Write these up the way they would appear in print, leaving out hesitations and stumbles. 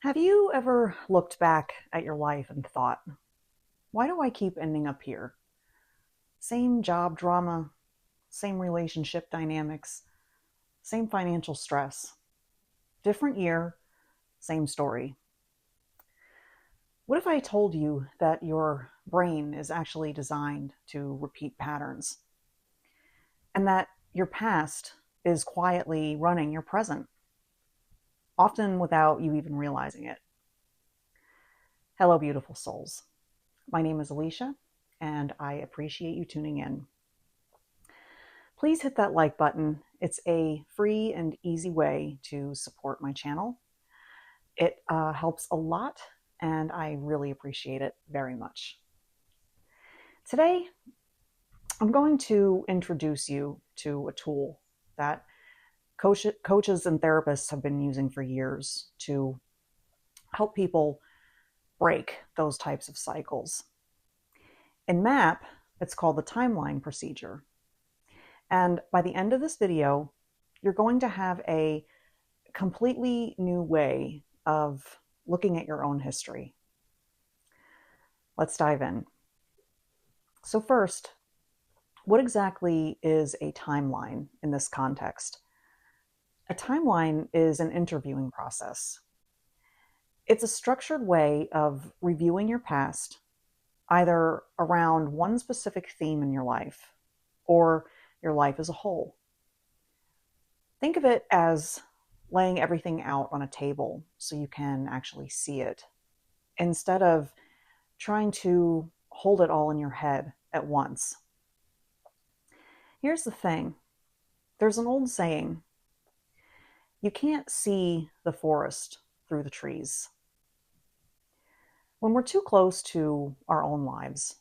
Have you ever looked back at your life and thought, why do I keep ending up here? Same job drama, same relationship dynamics, same financial stress. Different year, same story. What if I told you that your brain is actually designed to repeat patterns and that your past is quietly running your present, often without you even realizing it? Hello, beautiful souls. My name is Alicia, and I appreciate you tuning in. Please hit that like button. It's a free and easy way to support my channel. It helps a lot, and I really appreciate it very much. Today, I'm going to introduce you to a tool that coaches and therapists have been using for years to help people break those types of cycles. In MAP, it's called the timeline procedure. And by the end of this video, you're going to have a completely new way of looking at your own history. Let's dive in. So first, what exactly is a timeline in this context? A timeline is an interviewing process. It's a structured way of reviewing your past, either around one specific theme in your life or your life as a whole. Think of it as laying everything out on a table so you can actually see it, instead of trying to hold it all in your head at once. Here's the thing. There's an old saying, you can't see the forest through the trees. When we're too close to our own lives,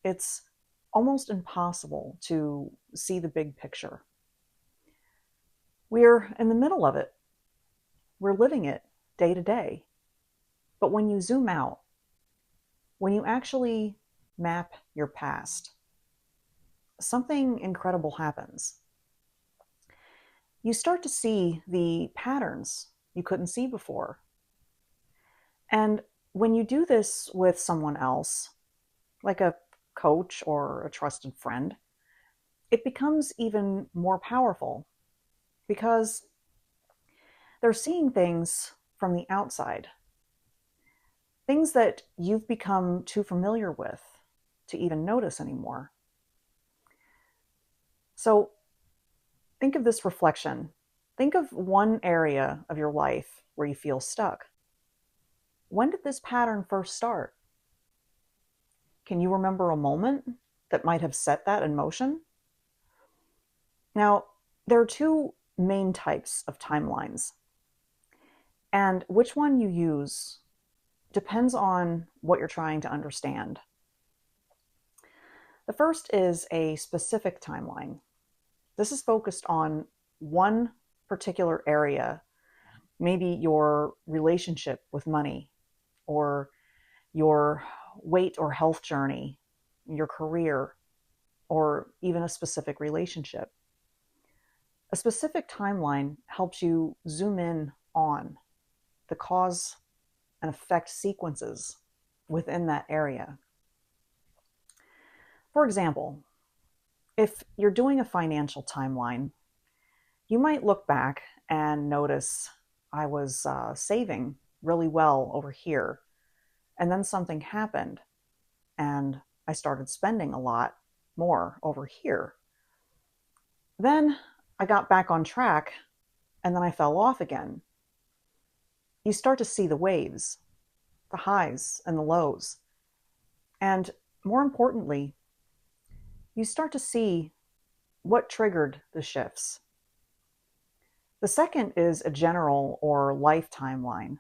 it's almost impossible to see the big picture. We're in the middle of it. We're living it day to day. But when you zoom out, when you actually map your past, something incredible happens. You start to see the patterns you couldn't see before. And when you do this with someone else, like a coach or a trusted friend, it becomes even more powerful because they're seeing things from the outside, things that you've become too familiar with to even notice anymore. So think of this reflection. Think of one area of your life where you feel stuck. When did this pattern first start? Can you remember a moment that might have set that in motion? Now, there are two main types of timelines, and which one you use depends on what you're trying to understand. The first is a specific timeline. This is focused on one particular area, maybe your relationship with money, or your weight or health journey, your career, or even a specific relationship. A specific timeline helps you zoom in on the cause and effect sequences within that area. For example, if you're doing a financial timeline, you might look back and notice I was saving really well over here, and then something happened and I started spending a lot more over here. Then I got back on track and then I fell off again. You start to see the waves, the highs and the lows. And more importantly, you start to see what triggered the shifts. The second is a general or life timeline,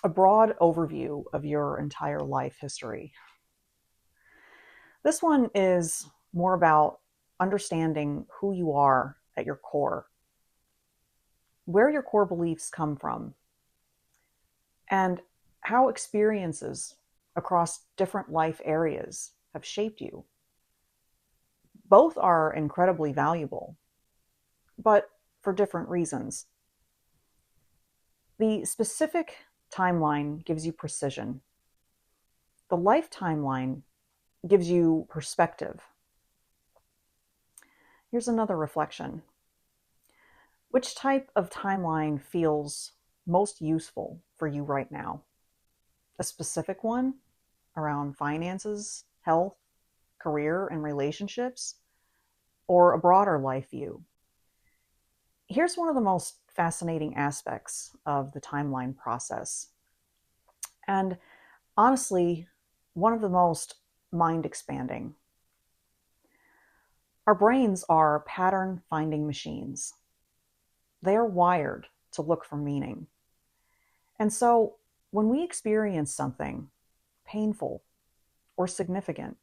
a broad overview of your entire life history. This one is more about understanding who you are at your core, where your core beliefs come from, and how experiences across different life areas have shaped you. Both are incredibly valuable, but for different reasons. The specific timeline gives you precision. The life timeline gives you perspective. Here's another reflection. Which type of timeline feels most useful for you right now? A specific one around finances, health, career, and relationships, or a broader life view? Here's one of the most fascinating aspects of the timeline process, and honestly, one of the most mind expanding. Our brains are pattern finding machines. They are wired to look for meaning. And so when we experience something painful or significant,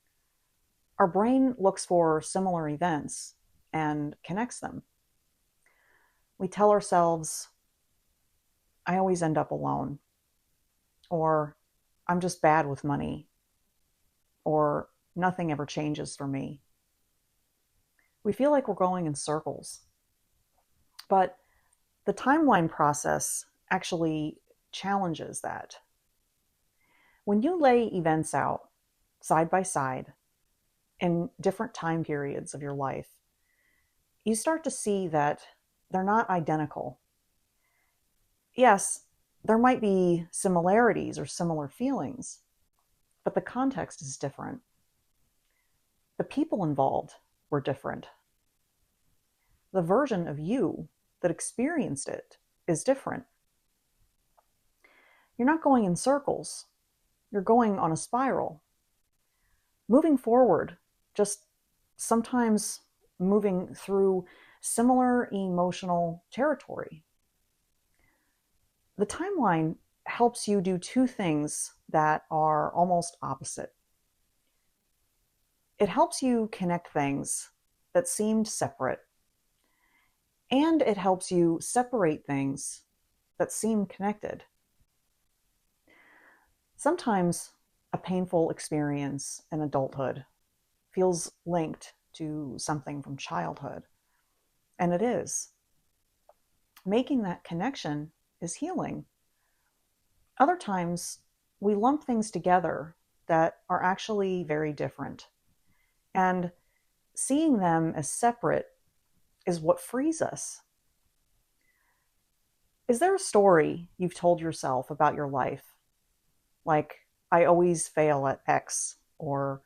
our brain looks for similar events and connects them. We tell ourselves, I always end up alone, or I'm just bad with money, or nothing ever changes for me. We feel like we're going in circles. But the timeline process actually challenges that. When you lay events out side by side in different time periods of your life, you start to see that they're not identical. Yes, there might be similarities or similar feelings, but the context is different. The people involved were different. The version of you that experienced it is different. You're not going in circles, you're going on a spiral. Moving forward, just sometimes moving through similar emotional territory. The timeline helps you do two things that are almost opposite. It helps you connect things that seemed separate, and it helps you separate things that seem connected. Sometimes a painful experience in adulthood feels linked to something from childhood, and it is. Making that connection is healing. Other times, we lump things together that are actually very different, and seeing them as separate is what frees us. Is there a story you've told yourself about your life? Like, I always fail at X, or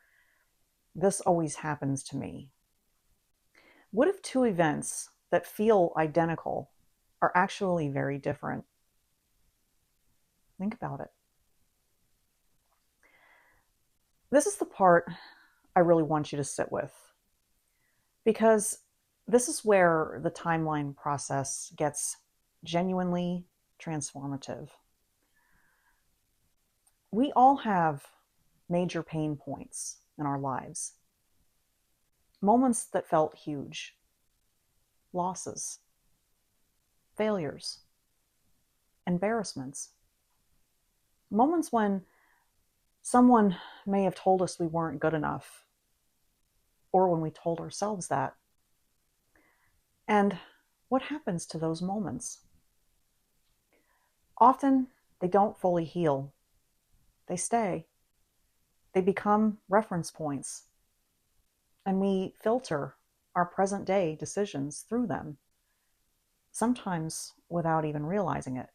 this always happens to me. What if two events that feel identical are actually very different? Think about it. This is the part I really want you to sit with, because this is where the timeline process gets genuinely transformative. We all have major pain points in our lives, moments that felt huge, losses, failures, embarrassments, moments when someone may have told us we weren't good enough, or when we told ourselves that. And what happens to those moments? Often they don't fully heal. They stay. They become reference points. And we filter our present day decisions through them, sometimes without even realizing it.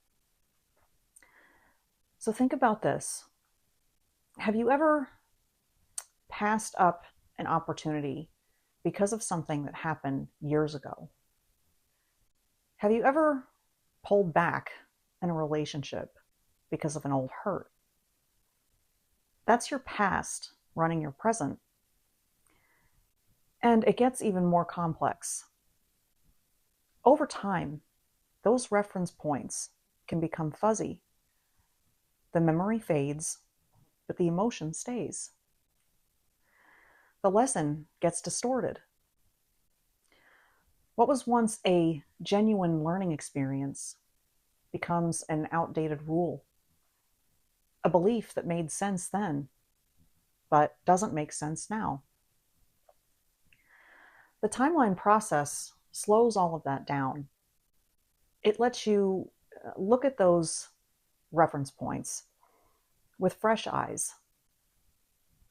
So think about this. Have you ever passed up an opportunity because of something that happened years ago? Have you ever pulled back in a relationship because of an old hurt? That's your past running your present. And it gets even more complex. Over time, those reference points can become fuzzy. The memory fades, but the emotion stays. The lesson gets distorted. What was once a genuine learning experience becomes an outdated rule, a belief that made sense then, but doesn't make sense now. The timeline process slows all of that down. It lets you look at those reference points with fresh eyes,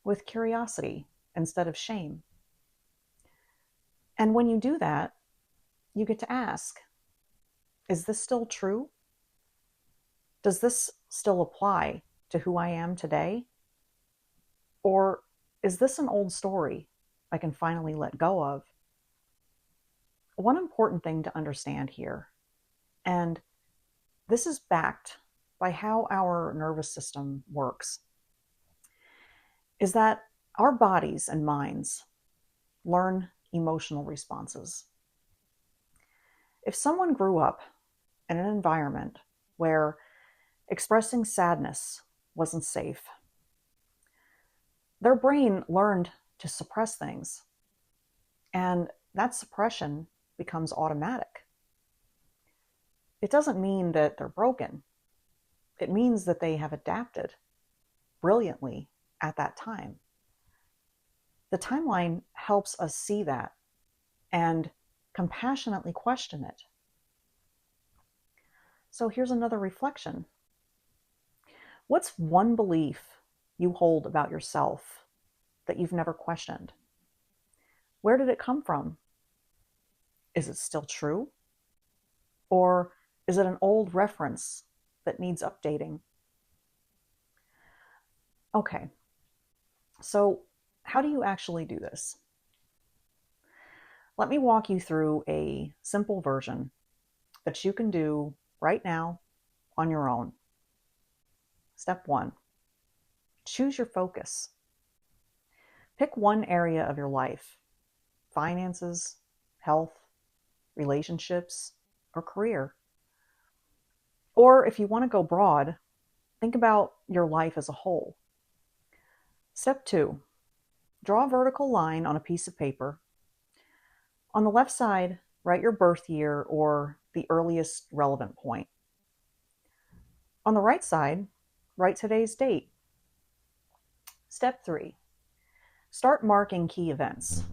with curiosity instead of shame. And when you do that, you get to ask, is this still true? Does this still apply to who I am today? Or is this an old story I can finally let go of? One important thing to understand here, and this is backed by how our nervous system works, is that our bodies and minds learn emotional responses. If someone grew up in an environment where expressing sadness wasn't safe, their brain learned to suppress things, and that suppression becomes automatic. It doesn't mean that they're broken. It means that they have adapted brilliantly at that time. The timeline helps us see that and compassionately question it. So here's another reflection. What's one belief you hold about yourself that you've never questioned? Where did it come from? Is it still true? Or is it an old reference that needs updating? Okay, so how do you actually do this? Let me walk you through a simple version that you can do right now on your own. Step 1, choose your focus. Pick one area of your life, finances, health, relationships, or career. Or if you want to go broad, think about your life as a whole. Step 2, draw a vertical line on a piece of paper. On the left side, write your birth year or the earliest relevant point. On the right side, write today's date. Step 3, start marking key events.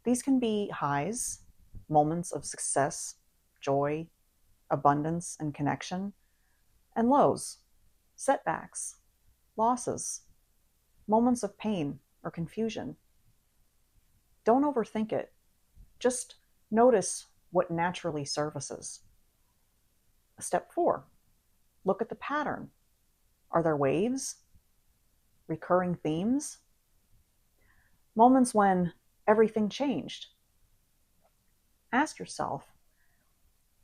These can be highs, moments of success, joy, abundance, and connection, and lows, setbacks, losses, moments of pain or confusion. Don't overthink it. Just notice what naturally surfaces. Step 4, look at the pattern. Are there waves? Recurring themes? Moments when everything changed? Ask yourself,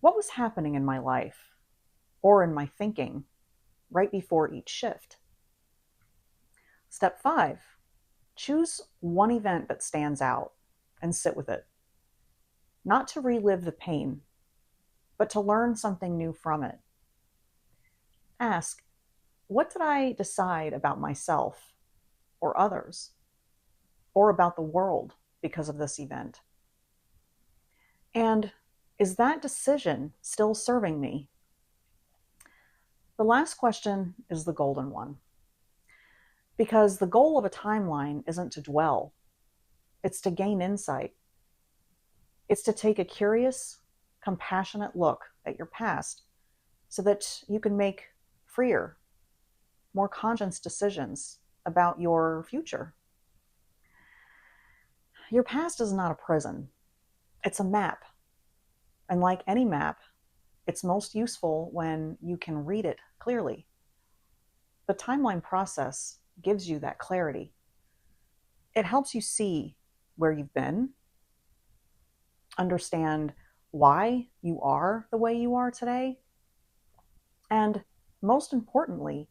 what was happening in my life or in my thinking right before each shift? Step 5, choose one event that stands out and sit with it. Not to relive the pain, but to learn something new from it. Ask, what did I decide about myself or others or about the world because of this event? And is that decision still serving me? The last question is the golden one, because the goal of a timeline isn't to dwell, it's to gain insight. It's to take a curious, compassionate look at your past so that you can make freer, more conscious decisions about your future. Your past is not a prison. It's a map. And like any map, it's most useful when you can read it clearly. The timeline process gives you that clarity. It helps you see where you've been, understand why you are the way you are today, and most importantly,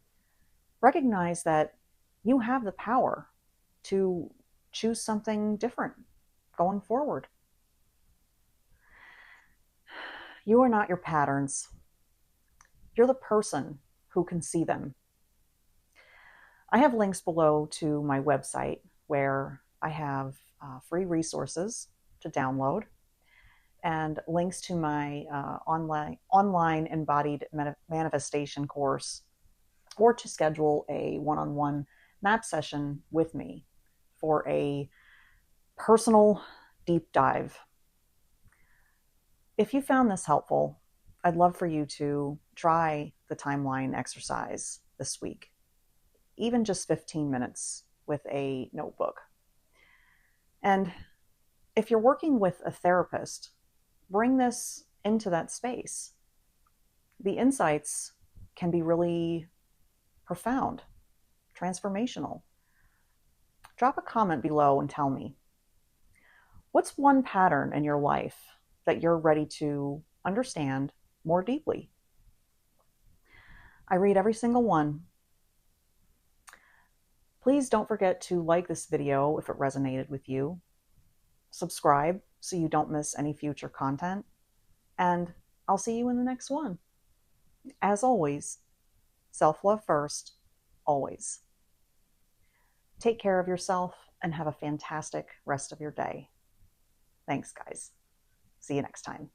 recognize that you have the power to choose something different going forward. You are not your patterns. You're the person who can see them. I have links below to my website where I have free resources to download and links to my online embodied manifestation course, or to schedule a one-on-one map session with me for a personal deep dive. If you found this helpful, I'd love for you to try the timeline exercise this week, even just 15 minutes with a notebook. And if you're working with a therapist, bring this into that space. The insights can be really profound, transformational. Drop a comment below and tell me, what's one pattern in your life that you're ready to understand more deeply? I read every single one. Please don't forget to like this video if it resonated with you. Subscribe so you don't miss any future content. And I'll see you in the next one. As always, self-love first, always. Take care of yourself and have a fantastic rest of your day. Thanks, guys. See you next time.